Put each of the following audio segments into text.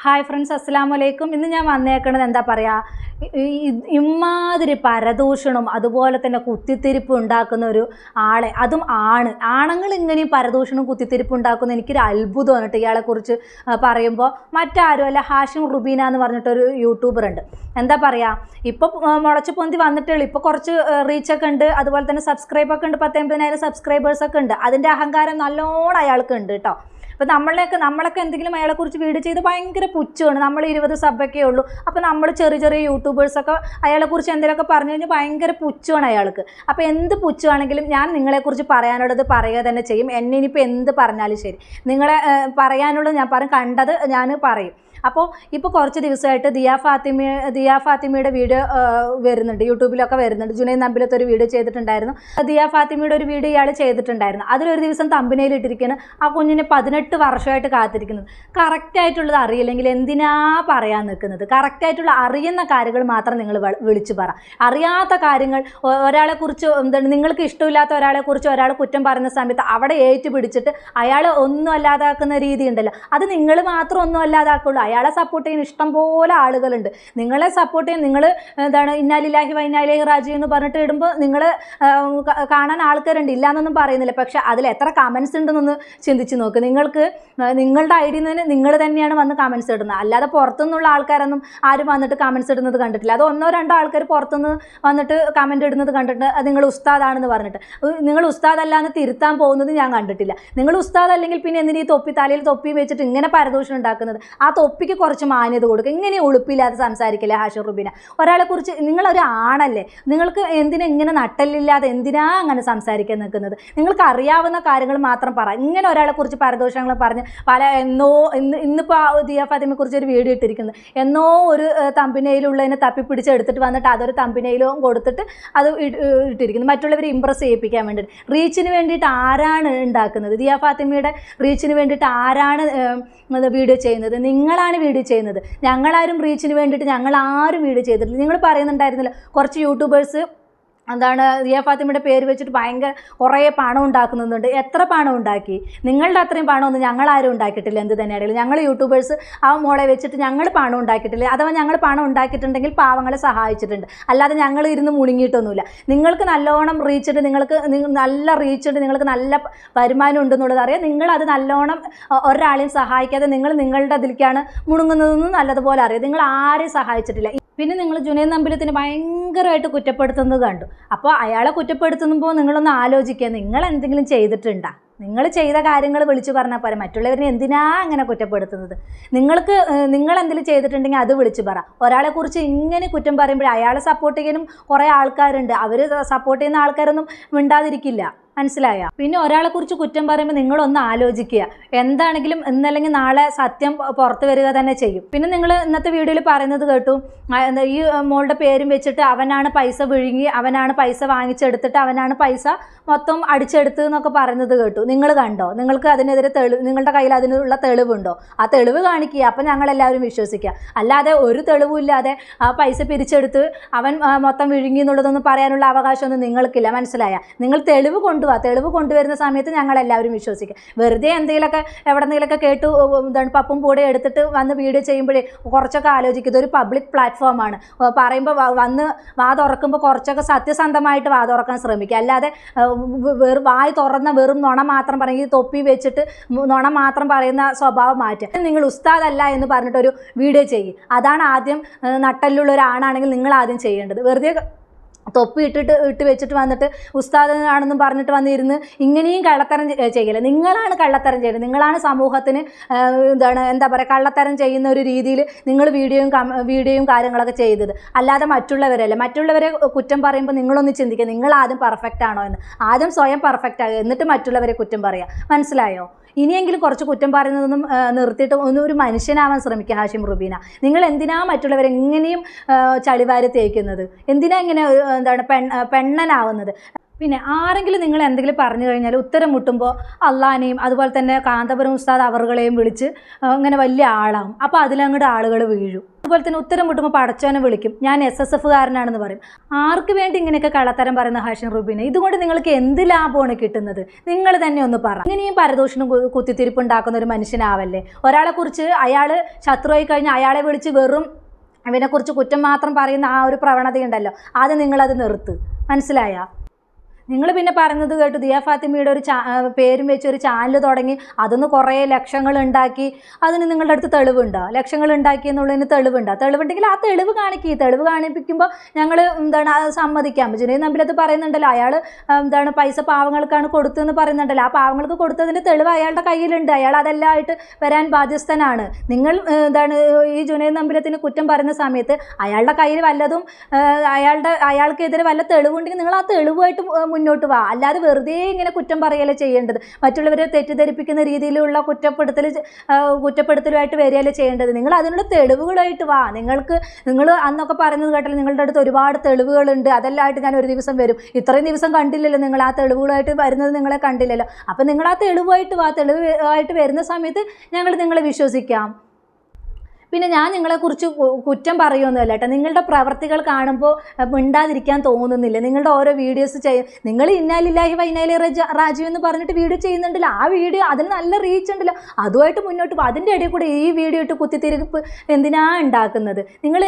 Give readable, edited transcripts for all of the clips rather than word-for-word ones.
Hi friends, അസ്സലാമു അലൈക്കും. ഇന്ന് ഞാൻ വന്നേക്കണത് എന്താ പറയുക, ഇമ്മാതിരി പരദൂഷണം അതുപോലെ തന്നെ കുത്തിത്തിരിപ്പ് ഉണ്ടാക്കുന്ന ഒരു ആളെ, അതും ആണുങ്ങൾ ഇങ്ങനെയും പരദൂഷണം കുത്തിത്തിരിപ്പ് ഉണ്ടാക്കുന്ന എനിക്കൊരു അത്ഭുതമാണ് കേട്ടോ ഇയാളെക്കുറിച്ച് പറയുമ്പോൾ. മറ്റാരും അല്ല, ഹാഷിം റുബീന എന്ന് പറഞ്ഞിട്ടൊരു യൂട്യൂബർ ഉണ്ട്. എന്താ പറയുക, ഇപ്പോൾ മുളച്ച് പൊന്തി വന്നിട്ടുള്ളൂ. ഇപ്പോൾ കുറച്ച് റീച്ചൊക്കെ ഉണ്ട്, അതുപോലെ തന്നെ സബ്സ്ക്രൈബൊക്കെ ഉണ്ട്, 10,000 സബ്സ്ക്രൈബേഴ്സൊക്കെ ഉണ്ട്. അതിൻ്റെ അഹങ്കാരം നല്ലോണം അയാൾക്ക് ഉണ്ട് കേട്ടോ. അപ്പോൾ നമ്മളൊക്കെ എന്തെങ്കിലും അയാളെക്കുറിച്ച് വീഡിയോ ചെയ്ത് ഭയങ്കര പുച്ഛമാണ്. നമ്മൾ 20 സബ്ബൊക്കെ ഉള്ളൂ. അപ്പോൾ നമ്മൾ ചെറിയ യൂട്യൂബേഴ്സൊക്കെ അയാളെക്കുറിച്ച് എന്തെങ്കിലുമൊക്കെ പറഞ്ഞു കഴിഞ്ഞാൽ ഭയങ്കര പുച്ഛമാണ് അയാൾക്ക്. അപ്പോൾ എന്ത് പുച്ഛമാണെങ്കിലും ഞാൻ നിങ്ങളെക്കുറിച്ച് പറയാനുള്ളത് പറയുക തന്നെ ചെയ്യും. എന്നെ ഇനിയിപ്പോൾ എന്ത് പറഞ്ഞാലും ശരി, നിങ്ങളെ പറയാനുള്ളത് ഞാൻ പറയും, കണ്ടത് ഞാൻ പറയും. അപ്പോൾ ഇപ്പോൾ കുറച്ച് ദിവസമായിട്ട് ദിയ ഫാത്തിമയുടെ വീഡിയോ വരുന്നുണ്ട്, യൂട്യൂബിലൊക്കെ വരുന്നുണ്ട്. ജുനൈദ് നമ്പിലത്തെ ഒരു വീഡിയോ ചെയ്തിട്ടുണ്ടായിരുന്നു. ദിയ ഫാത്തിമയുടെ ഒരു വീഡിയോ ഇയാൾ ചെയ്തിട്ടുണ്ടായിരുന്നു. അതിലൊരു ദിവസം തമ്പനയിൽ ഇട്ടിരിക്കുന്നത് ആ കുഞ്ഞിനെ 18 വർഷമായിട്ട് കാത്തിരിക്കുന്നത്. കറക്റ്റായിട്ടുള്ളത് അറിയില്ലെങ്കിൽ എന്തിനാ പറയാൻ നിൽക്കുന്നത്? കറക്റ്റായിട്ടുള്ള അറിയുന്ന കാര്യങ്ങൾ മാത്രം നിങ്ങൾ വിളിച്ചു പറ. അറിയാത്ത കാര്യങ്ങൾ, ഒരാളെക്കുറിച്ച് എന്താണ് നിങ്ങൾക്ക് ഇഷ്ടമില്ലാത്ത ഒരാളെക്കുറിച്ച് ഒരാൾ കുറ്റം പറയുന്ന സമയത്ത് അവിടെ ഏറ്റുപിടിച്ചിട്ട് അയാൾ ഒന്നും അല്ലാതാക്കുന്ന രീതി ഉണ്ടല്ലോ, അത് നിങ്ങൾ മാത്രം ഒന്നും അല്ലാതാക്കുള്ളൂ. അയാളെ സപ്പോർട്ട് ചെയ്യാൻ ഇഷ്ടം പോലെ ആളുകളുണ്ട്. നിങ്ങളെ സപ്പോർട്ട് ചെയ്യാൻ നിങ്ങൾ എന്താണ് ഇന്നാ ലില്ലാഹി വ ഇന്നാ ഇലൈഹി റാജിഊൻ എന്ന് പറഞ്ഞിട്ട് ഇടുമ്പോൾ നിങ്ങൾ കാണാൻ ആൾക്കാരുണ്ട്, ഇല്ലയെന്നൊന്നും പറയുന്നില്ല. പക്ഷേ അതിൽ എത്ര കമൻസ് ഉണ്ടെന്നൊന്ന് ചിന്തിച്ച് നോക്ക്. നിങ്ങളുടെ ഐഡിയിൽ നിന്ന് നിങ്ങൾ തന്നെയാണ് വന്ന് കമൻസ് ഇടുന്നത്, അല്ലാതെ പുറത്തുനിന്നുള്ള ആൾക്കാരൊന്നും ആരും വന്നിട്ട് കമൻസ് ഇടുന്നത് കണ്ടിട്ടില്ല. അത് 1-2 ആൾക്കാർ പുറത്തുനിന്ന് വന്നിട്ട് കമൻറ്റ് ഇടുന്നത് കണ്ടിട്ട് അത് നിങ്ങൾ ഉസ്താദാണെന്ന് പറഞ്ഞിട്ട്, നിങ്ങൾ ഉസ്താദല്ല എന്ന് തിരുത്താൻ പോകുന്നത് ഞാൻ കണ്ടിട്ടില്ല. നിങ്ങൾ ഉസ്താദ് അല്ലെങ്കിൽ പിന്നെ എന്തിനീ തലയിൽ തൊപ്പി വെച്ചിട്ട് ഇങ്ങനെ പരദൂഷണം ഉണ്ടാക്കുന്നത്? ആ തൊപ്പിക്ക് കുറച്ച് മാന്യത കൊടുക്കുക. ഇങ്ങനെ ഉളുപ്പില്ലാതെ സംസാരിക്കില്ല ഹാഷിം റുബീന. ഒരാളെക്കുറിച്ച് നിങ്ങളൊരു ആണല്ലേ, നിങ്ങൾക്ക് എന്തിനാ ഇങ്ങനെ നട്ടല്ലില്ലാതെ എന്തിനാ അങ്ങനെ സംസാരിക്കാൻ നിൽക്കുന്നത്? നിങ്ങൾക്ക് അറിയാവുന്ന കാര്യങ്ങൾ മാത്രം പറ. ഇങ്ങനെ ഒരാളെക്കുറിച്ച് പരദൂഷണങ്ങൾ പറഞ്ഞ് ഇന്നിപ്പോൾ ദിയ ഫാത്തിമയെക്കുറിച്ച് ഒരു വീഡിയോ ഇട്ടിരിക്കുന്നത്, ഒരു തമ്പിനയിലുള്ളതിനെ തപ്പിപ്പിടിച്ച് എടുത്തിട്ട് വന്നിട്ട് അതൊരു തമ്പിനയിലും കൊടുത്തിട്ട് അത് ഇട്ടിരിക്കുന്നു, മറ്റുള്ളവരെ ഇമ്പ്രസ് ചെയ്യിപ്പിക്കാൻ വേണ്ടിയിട്ട്. റീച്ചിന് വേണ്ടിയിട്ട് ആരാണ് ഉണ്ടാക്കുന്നത്? ദിയ ഫാത്തിമയുടെ റീച്ചിന് വേണ്ടിയിട്ട് ആരാണ് വീഡിയോ ചെയ്യുന്നത്? നിങ്ങളാണ് വീഡിയോ ചെയ്യുന്നത്. ഞങ്ങളാരും റീച്ചിന് വേണ്ടിയിട്ട് ഞങ്ങളാരും വീഡിയോ ചെയ്തിട്ടില്ല. നിങ്ങൾ പറയുന്നുണ്ടായിരുന്നില്ല കുറച്ച് യൂട്യൂബേഴ്സ് എന്താണ് ദിയ ഫാത്തിമയുടെ പേര് വെച്ചിട്ട് ഭയങ്കര കുറേ പണം ഉണ്ടാക്കുന്നുണ്ട്. എത്ര പണം ഉണ്ടാക്കി? നിങ്ങളുടെ അത്രയും പണമൊന്നും ഞങ്ങളാരും ഉണ്ടാക്കിയിട്ടില്ല. എന്ത് തന്നെയാണെങ്കിലും ഞങ്ങൾ യൂട്യൂബേഴ്സ് ആ മോളെ വെച്ചിട്ട് ഞങ്ങൾ പണം ഉണ്ടാക്കിയിട്ടില്ല. അഥവാ ഞങ്ങൾ പണം ഉണ്ടാക്കിയിട്ടുണ്ടെങ്കിൽ പാവങ്ങളെ സഹായിച്ചിട്ടുണ്ട്, അല്ലാതെ ഞങ്ങൾ ഇരുന്ന് മുണുങ്ങിയിട്ടൊന്നുമില്ല. നിങ്ങൾക്ക് നല്ലോണം റീച്ചുണ്ട്, നല്ല റീച്ചുണ്ട്, നിങ്ങൾക്ക് നല്ല വരുമാനം ഉണ്ടെന്നുള്ളത് അറിയാം. നിങ്ങളത് നല്ലോണം ഒരാളെയും സഹായിക്കാതെ നിങ്ങളുടെ അതിലേക്കാണ് മുണുങ്ങുന്നതെന്ന് നല്ലതുപോലെ അറിയാം. നിങ്ങൾ ആരെയും സഹായിച്ചിട്ടില്ല. പിന്നെ നിങ്ങൾ ജുനൈദ് നമ്പിലത്തിനെ ഭയങ്കരമായിട്ട് കുറ്റപ്പെടുത്തുന്നത് കണ്ടു. അപ്പോൾ അയാളെ കുറ്റപ്പെടുത്തുമ്പോൾ നിങ്ങളൊന്ന് ആലോചിക്കുക, നിങ്ങൾ എന്തെങ്കിലും ചെയ്തിട്ടുണ്ടോ? നിങ്ങൾ ചെയ്ത കാര്യങ്ങൾ വിളിച്ചു പറഞ്ഞാൽ പോരെ. മറ്റുള്ളവരിനെ എന്തിനാ അങ്ങനെ കുറ്റപ്പെടുത്തുന്നത്? നിങ്ങൾ എന്തെങ്കിലും ചെയ്തിട്ടുണ്ടെങ്കിൽ അത് വിളിച്ചു പറ. ഒരാളെക്കുറിച്ച് ഇങ്ങനെ കുറ്റം പറയുമ്പോൾ അയാളെ സപ്പോർട്ട് ചെയ്യാനും കുറേ ആൾക്കാരുണ്ട്. അവർ സപ്പോർട്ട് ചെയ്യുന്ന ആൾക്കാരൊന്നും മിണ്ടാതിരിക്കില്ല, മനസ്സിലായോ? പിന്നെ ഒരാളെക്കുറിച്ച് കുറ്റം പറയുമ്പോൾ നിങ്ങളൊന്ന് ആലോചിക്കുക. എന്താണെങ്കിലും ഇന്നല്ലെങ്കിൽ നാളെ സത്യം പുറത്ത് വരിക തന്നെ ചെയ്യും. പിന്നെ നിങ്ങൾ ഇന്നത്തെ വീഡിയോയിൽ പറയുന്നത് കേട്ടു, ഈ മോളുടെ പേരും വെച്ചിട്ട് അവനാണ് പൈസ വിഴുങ്ങി, അവനാണ് പൈസ വാങ്ങിച്ചെടുത്തിട്ട് അവനാണ് പൈസ മൊത്തം അടിച്ചെടുത്ത് എന്നൊക്കെ പറയുന്നത് കേട്ടു. നിങ്ങൾ കണ്ടോ? നിങ്ങൾക്ക് അതിനെതിരെ നിങ്ങളുടെ കയ്യിൽ അതിനുള്ള തെളിവുണ്ടോ? ആ തെളിവ് കാണിക്കുക, അപ്പം ഞങ്ങളെല്ലാവരും വിശ്വസിക്കുക. അല്ലാതെ ഒരു തെളിവില്ലാതെ ആ പൈസ പിരിച്ചെടുത്ത് അവൻ മൊത്തം വിഴുങ്ങി എന്നുള്ളതൊന്നും പറയാനുള്ള അവകാശമൊന്നും നിങ്ങൾക്കില്ല, മനസ്സിലായ? നിങ്ങൾ തെളിവ് കൊണ്ടുവരുന്ന സമയത്ത് ഞങ്ങളെല്ലാവരും വിശ്വസിക്കുക. വെറുതെ എവിടെന്നെങ്കിലൊക്കെ കേട്ടു എന്താണ് പപ്പും കൂടെ എടുത്തിട്ട് വന്ന് വീഡിയോ ചെയ്യുമ്പോഴേ കുറച്ചൊക്കെ ആലോചിക്കുക. ഇതൊരു പബ്ലിക് പ്ലാറ്റ്ഫോമാണ്. പറയുമ്പോൾ വാ തുറക്കുമ്പോൾ കുറച്ചൊക്കെ സത്യസന്ധമായിട്ട് വാ തുറക്കാൻ ശ്രമിക്കുക. അല്ലാതെ വായി തുറന്ന വെറും നുണ മാത്രം പറയും, തൊപ്പി വെച്ചിട്ട് നുണ മാത്രം പറയുന്ന സ്വഭാവം മാറ്റുക. നിങ്ങൾ ഉസ്താദല്ല എന്ന് പറഞ്ഞിട്ടൊരു വീഡിയോ ചെയ്യും. അതാണ് ആദ്യം നട്ടലുള്ള ഒരാണാണെങ്കിൽ നിങ്ങൾ ആദ്യം ചെയ്യേണ്ടത്. വെറുതെ തൊപ്പി ഇട്ട് വെച്ചിട്ട് വന്നിട്ട് ഉസ്താദാണെന്നും പറഞ്ഞിട്ട് വന്നിരുന്ന് ഇങ്ങനെയും കള്ളത്തരം ചെയ്യില്ല. നിങ്ങളാണ് കള്ളത്തരം ചെയ്യുന്നത്. നിങ്ങളാണ് സമൂഹത്തിന് എന്താ പറയുക കള്ളത്തരം ചെയ്യുന്ന ഒരു രീതിയിൽ നിങ്ങൾ വീഡിയോയും കാര്യങ്ങളൊക്കെ ചെയ്തത്, അല്ലാതെ മറ്റുള്ളവരല്ല. മറ്റുള്ളവരെ കുറ്റം പറയുമ്പോൾ നിങ്ങളൊന്ന് ചിന്തിക്കുക, നിങ്ങൾ ആദ്യം പെർഫെക്റ്റ് ആണോ എന്ന്. ആദ്യം സ്വയം പെർഫെക്റ്റ് ആകുക, എന്നിട്ട് മറ്റുള്ളവരെ കുറ്റം പറയുക, മനസ്സിലായോ? ഇനിയെങ്കിലും കുറച്ച് കുറ്റം പറയുന്നതൊന്നും നിർത്തിയിട്ട് ഒരു മനുഷ്യനാവാൻ ശ്രമിക്കുക ഹാഷിം റുബീന. നിങ്ങൾ എന്തിനാ മറ്റുള്ളവരെ എങ്ങനെയും ചളിവാരി തേക്കുന്നത്? എന്തിനാ ഇങ്ങനെ എന്താണ് പെണ്ണനാവുന്നത്? പിന്നെ ആരെങ്കിലും നിങ്ങൾ എന്തെങ്കിലും പറഞ്ഞു കഴിഞ്ഞാൽ ഉത്തരം മുട്ടുമ്പോൾ അള്ളാനെയും അതുപോലെ തന്നെ കാന്തപുരം ഉസ്താദ് അവറുകളെയും വിളിച്ച് അങ്ങനെ വലിയ ആളാവും. അപ്പോൾ അതിലങ്ങോട്ട് ആളുകൾ വീഴും. അതുപോലെ തന്നെ ഉത്തരം മുട്ടുമ്പോൾ പടച്ചോനെ വിളിക്കും, ഞാൻ SSF കാരനാണെന്ന് പറയും. ആർക്ക് വേണ്ടി ഇങ്ങനെയൊക്കെ കള്ളത്തരം പറയുന്ന ഹാഷിം റുബീന? ഇതുകൊണ്ട് നിങ്ങൾക്ക് എന്ത് ലാഭമാണ് കിട്ടുന്നത്? നിങ്ങൾ തന്നെ ഒന്ന് പറ. ഇങ്ങനെയും പരദൂഷണം കുത്തിത്തിരിപ്പ് ഉണ്ടാക്കുന്ന ഒരു മനുഷ്യനാവല്ലേ. ഒരാളെ കുറിച്ച് അയാൾ ശത്രുവായി കഴിഞ്ഞാൽ അയാളെ വിളിച്ച് വെറും അവനെക്കുറിച്ച് കുറ്റം മാത്രം പറയുന്ന ആ ഒരു പ്രവണതയുണ്ടല്ലോ, അത് നിങ്ങളത് നിർത്ത്. മനസ്സിലായ? നിങ്ങൾ പിന്നെ പറയുന്നത് കേട്ടു ദിയ ഫാത്തിമയുടെ ഒരു പേരും വെച്ച് ഒരു ചാനൽ തുടങ്ങി, അതൊന്ന് കുറേ ലക്ഷങ്ങൾ ഉണ്ടാക്കി. അതിന് നിങ്ങളുടെ അടുത്ത് തെളിവുണ്ടോ? ലക്ഷങ്ങൾ ഉണ്ടാക്കി എന്നുള്ളതിന് തെളിവുണ്ടോ? തെളിവുണ്ടെങ്കിൽ ആ തെളിവ് കാണിക്കുക. തെളിവ് കാണിപ്പിക്കുമ്പോൾ ഞങ്ങൾ സമ്മതിക്കാം. ജുനൈദ് നമ്പിലത്ത് പറയുന്നുണ്ടല്ലോ, അയാൾ പൈസ പാവങ്ങൾക്കാണ് കൊടുത്തതെന്ന് പറയുന്നുണ്ടല്ലോ. ആ പാവങ്ങൾക്ക് കൊടുത്തതിൻ്റെ തെളിവ് അയാളുടെ കയ്യിലുണ്ട്. അയാൾ അതെല്ലാം ആയിട്ട് വരാൻ ബാധ്യസ്ഥനാണ്. നിങ്ങൾ ഈ ജുനൈദ് നമ്പിലത്തിന് കുറ്റം പറയുന്ന സമയത്ത് അയാളുടെ കയ്യിൽ വല്ലതും അയാൾക്കെതിരെ വല്ല തെളിവുണ്ടെങ്കിൽ നിങ്ങൾ ആ തെളിവായിട്ട് മുന്നോട്ട് വാ. അല്ലാതെ വെറുതെ ഇങ്ങനെ കുറ്റം പറയല്ലേ ചെയ്യേണ്ടത്. മറ്റുള്ളവരെ തെറ്റിദ്ധരിപ്പിക്കുന്ന രീതിയിലുള്ള കുറ്റപ്പെടുത്തലുമായിട്ട് വരികയല്ലേ ചെയ്യേണ്ടത്. നിങ്ങൾ അതിനുള്ള തെളിവുകളായിട്ട് വാ. നിങ്ങൾ അന്നൊക്കെ പറയുന്നത് കേട്ടല്ലോ, നിങ്ങളുടെ അടുത്ത് ഒരുപാട് തെളിവുകളുണ്ട്, അതെല്ലാം ആയിട്ട് ഞാൻ ഒരു ദിവസം വരും. ഇത്രയും ദിവസം കണ്ടില്ലല്ലോ, നിങ്ങൾ ആ തെളിവുകളായിട്ട് വരുന്നത് നിങ്ങളെ കണ്ടില്ലല്ലോ. അപ്പം നിങ്ങൾ ആ തെളിവായിട്ട് വാ. തെളിവായിട്ട് വരുന്ന സമയത്ത് ഞങ്ങൾ നിങ്ങളെ വിശ്വസിക്കാം. പിന്നെ ഞാൻ നിങ്ങളെക്കുറിച്ച് കുറ്റം പറയുമൊന്നുമല്ല കേട്ടോ. നിങ്ങളുടെ പ്രവർത്തികൾ കാണുമ്പോൾ മിണ്ടാതിരിക്കാൻ തോന്നുന്നില്ല. നിങ്ങളുടെ ഓരോ വീഡിയോസ് നിങ്ങൾ ഇന്നാലില്ലാഹി വൈനാലി റാജീവ് എന്ന് പറഞ്ഞിട്ട് വീഡിയോ ചെയ്യുന്നുണ്ടല്ലോ, ആ വീഡിയോ അതിന് നല്ല റീച്ച് ഉണ്ടല്ലോ, അതുമായിട്ട് മുന്നോട്ട് പോകും. അതിൻ്റെ ഇടയിൽ കൂടെ ഈ വീഡിയോ ഇട്ട് കുത്തിത്തിരിപ്പ് എന്തിനാ ഉണ്ടാക്കുന്നത്? നിങ്ങൾ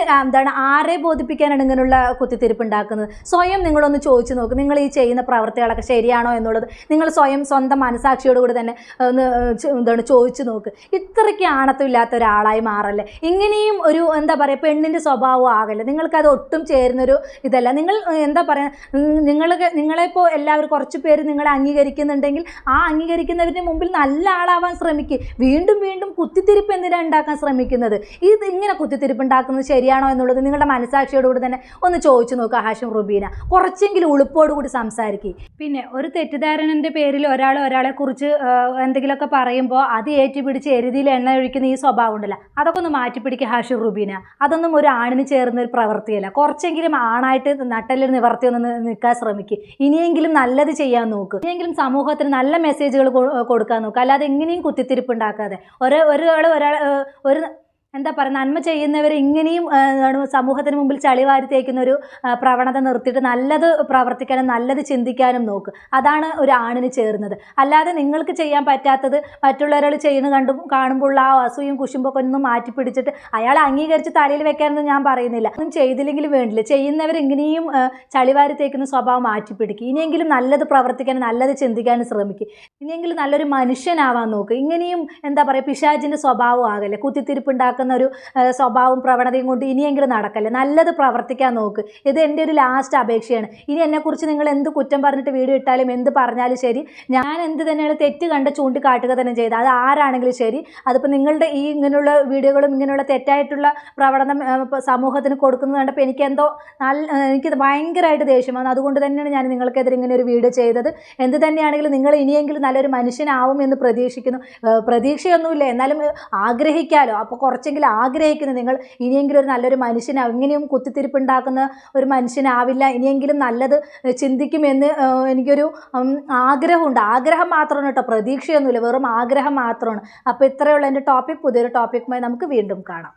ആരെ ബോധിപ്പിക്കാനാണ് ഇങ്ങനെയുള്ള കുത്തിത്തിരിപ്പ് ഉണ്ടാക്കുന്നത്? സ്വയം നിങ്ങളൊന്ന് ചോദിച്ചു നോക്ക്, നിങ്ങൾ ഈ ചെയ്യുന്ന പ്രവർത്തികളൊക്കെ ശരിയാണോ എന്നുള്ളത് നിങ്ങൾ സ്വന്തം മനസാക്ഷിയോടുകൂടി തന്നെ ഒന്ന് ചോദിച്ചു നോക്ക്. ഇത്രയ്ക്ക് ആണത്തമില്ലാത്ത ഒരാളായി മാറല്ലേ. ഇങ്ങനെയും ഒരു പെണ്ണിൻ്റെ സ്വഭാവം ആകല്ലേ. നിങ്ങൾക്കത് ഒട്ടും ചേരുന്നൊരു ഇതല്ല. നിങ്ങൾ നിങ്ങളെപ്പോൾ എല്ലാവരും കുറച്ച് പേര് നിങ്ങളെ അംഗീകരിക്കുന്നുണ്ടെങ്കിൽ ആ അംഗീകരിക്കുന്നവരുടെ മുമ്പിൽ നല്ല ആളാവാൻ ശ്രമിക്കുക. വീണ്ടും വീണ്ടും കുത്തിത്തിരിപ്പ് എന്തിനാണ് ഉണ്ടാക്കാൻ ശ്രമിക്കുന്നത്? ഇങ്ങനെ കുത്തിത്തിരിപ്പ് ഉണ്ടാക്കുന്നത് ശരിയാണോ എന്നുള്ളത് നിങ്ങളുടെ മനസാക്ഷിയോടുകൂടി തന്നെ ഒന്ന് ചോദിച്ചു നോക്കുക ഹാഷിം റുബീന. കുറച്ചെങ്കിലും ഉളുപ്പോടുകൂടി സംസാരിക്കുക. പിന്നെ ഒരു തെറ്റിദ്ധാരണൻ്റെ പേരിൽ ഒരാളെ കുറിച്ച് എന്തെങ്കിലുമൊക്കെ പറയുമ്പോൾ അത് ഏറ്റുപിടിച്ച് എരുതിയിൽ എണ്ണ ഒഴിക്കുന്ന ഈ സ്വഭാവം ഉണ്ടല്ലോ, അതൊക്കെ ഒന്ന് മാറ്റിപ്പിടിക്കുക ഹാഷിം റുബീന. അതൊന്നും ഒരു ആണിന് ചേർന്ന ഒരു പ്രവൃത്തിയല്ല. കുറച്ചെങ്കിലും ആണായിട്ട് നട്ടലിൽ നിവർത്തി ഒന്ന് നിൽക്കാൻ ശ്രമിക്കുക. ഇനിയെങ്കിലും നല്ലത് ചെയ്യാൻ നോക്കുക. ഇനിയെങ്കിലും സമൂഹത്തിന് നല്ല മെസ്സേജുകൾ കൊടുക്കാൻ നോക്കുക. അല്ലാതെ എങ്ങനെയും കുത്തിത്തിരിപ്പ് ഉണ്ടാക്കാതെ ഒരു നന്മ ചെയ്യുന്നവർ ഇങ്ങനെയും സമൂഹത്തിന് മുമ്പിൽ ചളിവാരി തേക്കുന്ന ഒരു പ്രവണത നിർത്തിയിട്ട് നല്ലത് പ്രവർത്തിക്കാനും നല്ലത് ചിന്തിക്കാനും നോക്ക്. അതാണ് ഒരു ആണിന് ചേർന്നത്. അല്ലാതെ നിങ്ങൾക്ക് ചെയ്യാൻ പറ്റാത്തത് മറ്റുള്ളവരാൾ ചെയ്യുന്ന കാണുമ്പോൾ ആ അസൂയും കുശുമ്പൊക്കെ ഒന്നും മാറ്റി പിടിച്ചിട്ട് അയാളെ അംഗീകരിച്ച് തലയിൽ വെക്കാനൊന്നും ഞാൻ പറയുന്നില്ല. ഒന്നും ചെയ്തില്ലെങ്കിലും വേണ്ടില്ല. ചെയ്യുന്നവർ ഇങ്ങനെയും ചളിവാരി തേക്കുന്ന സ്വഭാവം മാറ്റി പിടിക്കുക. ഇനിയെങ്കിലും നല്ലത് പ്രവർത്തിക്കാനും നല്ലത് ചിന്തിക്കാനും ശ്രമിക്കുക. ഇനിയെങ്കിലും നല്ലൊരു മനുഷ്യനാവാൻ നോക്ക്. ഇങ്ങനെയും പിശാചിൻ്റെ സ്വഭാവം ആകല്ലേ. കുത്തിത്തിരിപ്പ് ഉണ്ടാക്കുന്ന ഒരു സ്വഭാവവും പ്രവണതയും കൊണ്ട് ഇനിയെങ്കിലും നടക്കല്ലേ. നല്ലത് പ്രവർത്തിക്കാൻ നോക്ക്. ഇത് എൻ്റെ ഒരു ലാസ്റ്റ് അപേക്ഷയാണ്. ഇനി എന്നെക്കുറിച്ച് നിങ്ങൾ എന്ത് കുറ്റം പറഞ്ഞിട്ട് വീഡിയോ ഇട്ടാലും എന്ത് പറഞ്ഞാലും ശരി, ഞാൻ എന്ത് തന്നെയാണ് തെറ്റ് കണ്ട് ചൂണ്ടിക്കാട്ടുക തന്നെ ചെയ്ത് അത് ആരാണെങ്കിലും ശരി. അതിപ്പോൾ നിങ്ങളുടെ ഈ ഇങ്ങനെയുള്ള വീഡിയോകളും ഇങ്ങനെയുള്ള തെറ്റായിട്ടുള്ള പ്രവണത സമൂഹത്തിന് കൊടുക്കുന്നത് കണ്ടപ്പോൾ എനിക്ക് ഭയങ്കരമായിട്ട് ദേഷ്യം വന്നു. അതുകൊണ്ട് തന്നെയാണ് ഞാൻ നിങ്ങൾക്കെതിരെ ഇങ്ങനെ ഒരു വീഡിയോ ചെയ്തത്. എന്ത് തന്നെയാണെങ്കിലും നിങ്ങൾ ഇനിയെങ്കിലും നല്ലൊരു മനുഷ്യനാവും എന്ന് പ്രതീക്ഷിക്കുന്നു. പ്രതീക്ഷയൊന്നുമില്ല, എന്നാലും ആഗ്രഹിക്കാമല്ലോ. അപ്പോൾ കുറച്ചെങ്കിലും ആഗ്രഹിക്കുന്നു നിങ്ങൾ ഇനിയെങ്കിലും ഒരു നല്ലൊരു മനുഷ്യനാവും. ഇങ്ങനെയും കുത്തിത്തിരിപ്പ് ഉണ്ടാക്കുന്ന ഒരു മനുഷ്യനാവില്ല. ഇനിയെങ്കിലും നല്ലത് ചിന്തിക്കുമെന്ന് എനിക്കൊരു ആഗ്രഹമുണ്ട്. ആഗ്രഹം മാത്രമാണ് കേട്ടോ, പ്രതീക്ഷയൊന്നുമില്ല, വെറും ആഗ്രഹം മാത്രമാണ്. അപ്പോൾ ഇത്രയുള്ള എൻ്റെ ടോപ്പിക്. പുതിയൊരു ടോപ്പിക്കുമായി നമുക്ക് വീണ്ടും കാണാം.